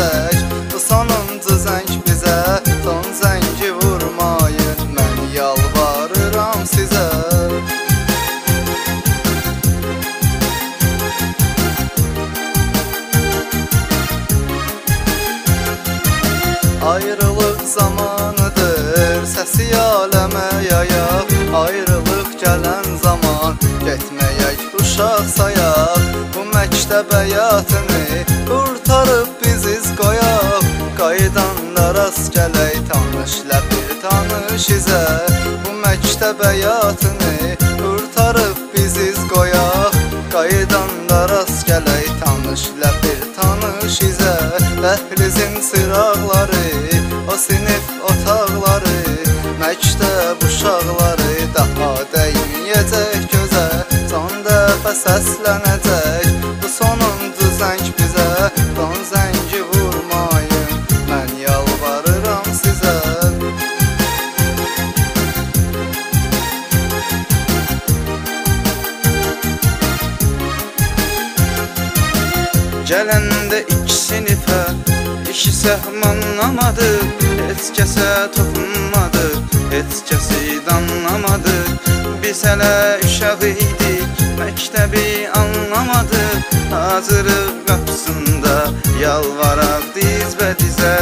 edək. Bu sonuncu zəng bizə, son zəngi vurmayın, mən yalvarıram sizə. Ayrılıq zamanıdır, səsi aləmə yayaq. Ayrılıq gələn zaman, getməyək uşaq sayaq. Bu məktəb həyatını qurtarıb biziz qoyaq. Qayıdanda rast gələk, tanışla bir tanış izə. Bu məktəb həyatını qurtarıb biziz qoyaq. Qayıdanda rast gələk, tanışla bir tanış izə. Dəhlizin çıraqları, o sinif otaqları, məktəb uşaqları daha dəyməyəcək gözə. Son dəfə səslənəcək bu sonuncu zəng bizə, son zəngi vurmayın, mən yalvarıram sizə. Gələndə iki sinifə, iki səhv anlamadı, heç kəsə toxunmadı, heç kəsi danlamadı. Biz hələ uşaq idik, məktəbi anlamadıq. Hazırıq qapısında, yalvaraq dizbədizə.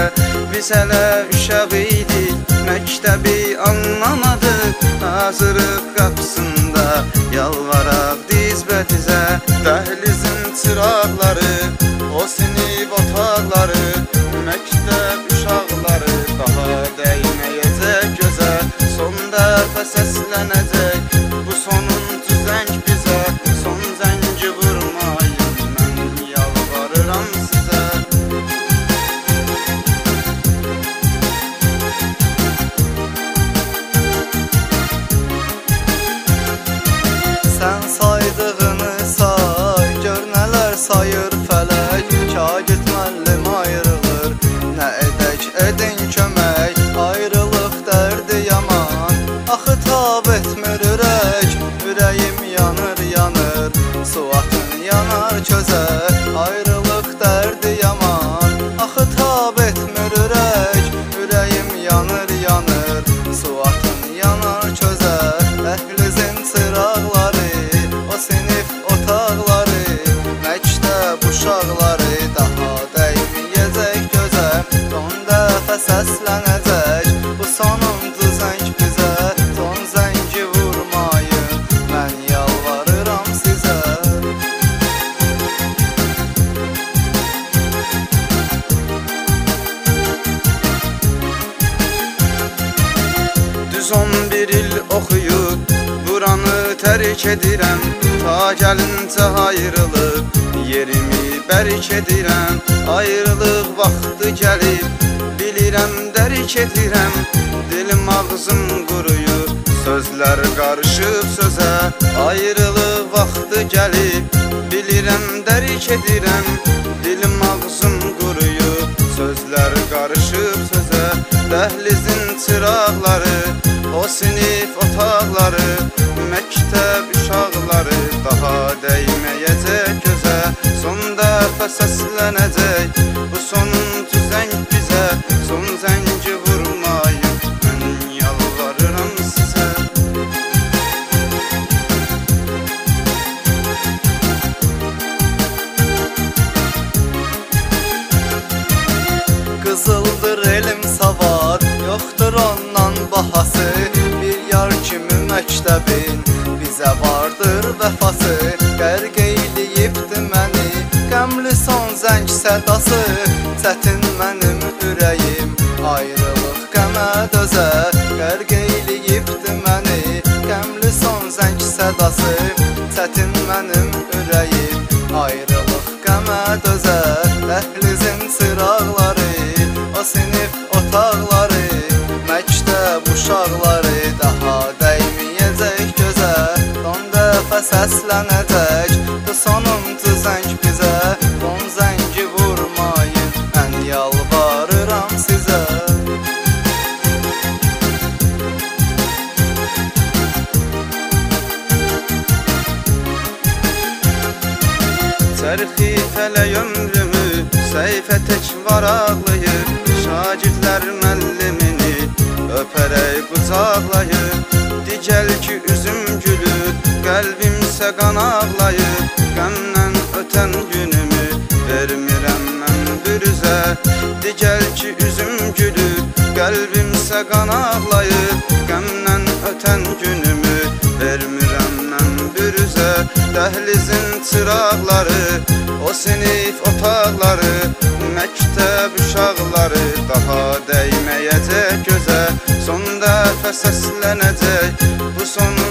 Biz hələ uşaq idik, məktəbi anlamadıq. Hazırıq qapısında, yalvaraq dizbədizə. Dəhlizin çıraqları, o sinif otaqları, məktəb uşaqları daha dəyməyəcək gözə. Son dəfə səslənəcək bu sonuncu zəng bizə, son zəngi vurmayın, mən yalvarıram sizə. Sən saydığını say, gör nələr sayır fələk. Şagird müəllim ayrılır, nə edək edin kömək. Ayrılıq dərdi yaman, axı tab etmir ürək. Ürəyim yanır yanır, su atın yanar közə. Ayrılıq dərdi yaman, axı tab etmir ürək. Ürəyim yanır yanır, su atın yanar közə. Dəhlizin çıraqları, o sinif otaqları, məktəb uşaqları daha dəyməyəcək gözə. Son dəfə səslənəcək bu sonuncu zəng bizə, son zəngi vurmayın, mən yalvarıram sizə. Düz 11 il oxuyub buranı tərk edirəm. Ta gəlincə ayrılıb yerimi bərk edirəm. Ayrılıq vaxtı gəlib bilirəm dərk edirəm. Dilim ağzım quruyub, sözlər qarışıb sözə. Ayrılıq vaxtı gəlib bilirəm dərk edirəm. Dilim ağzım quruyub, sözlər qarışıb sözə. Dəhlizin çıraqları, o sinif otaqları, məktəb uşaqları daha dəyməyəcək gözə. Son dəfə səslənəcək bu sonuncu zəng bizə, son zəngi vurmayın, mən yalvarıram sizə. Qızıldır elm savad, yoxdur ondan bahası. Bir yar kimi məktəbin bizə vardır vəfası. Qərq eyləyibdi məni qəmli son zəng sədası. Çətin mənim ürəyim, ayrılıq qəmə dözə. Qərq eyləyibdi məni qəmli son zəng sədası. Çətin mənim ürəyim, ayrılıq qəmə dözə. Dəhlizin çıraqları, o sinif otaqları, məktəb uşaqları daha dəyməyəcək gözə. Son dəfə səslənəcək bu sonuncu zəng bizə, son zəngi vurmayın, mən yalvarıram sizə. Çərxi fələk ömrümü, səhv Səhifə tək varaqlayır, şagirdlər müəllimini öpərək qucaqlayır. Digəl ki üzüm gülür, qəlbimsə qan ağlayır. Qəmdən ötən günümü vermirəm mən bürüzə. Digəl ki üzüm gülür, qəlbimsə qan ağlayır. Qəmdən ötən günümü vermirəm mən bürüzə. Dəhlizin çıraqları, o sinif otaqları, məktəb uşaqları daha dəyməyəcək gözə. Son dəfə səslənəcək bu son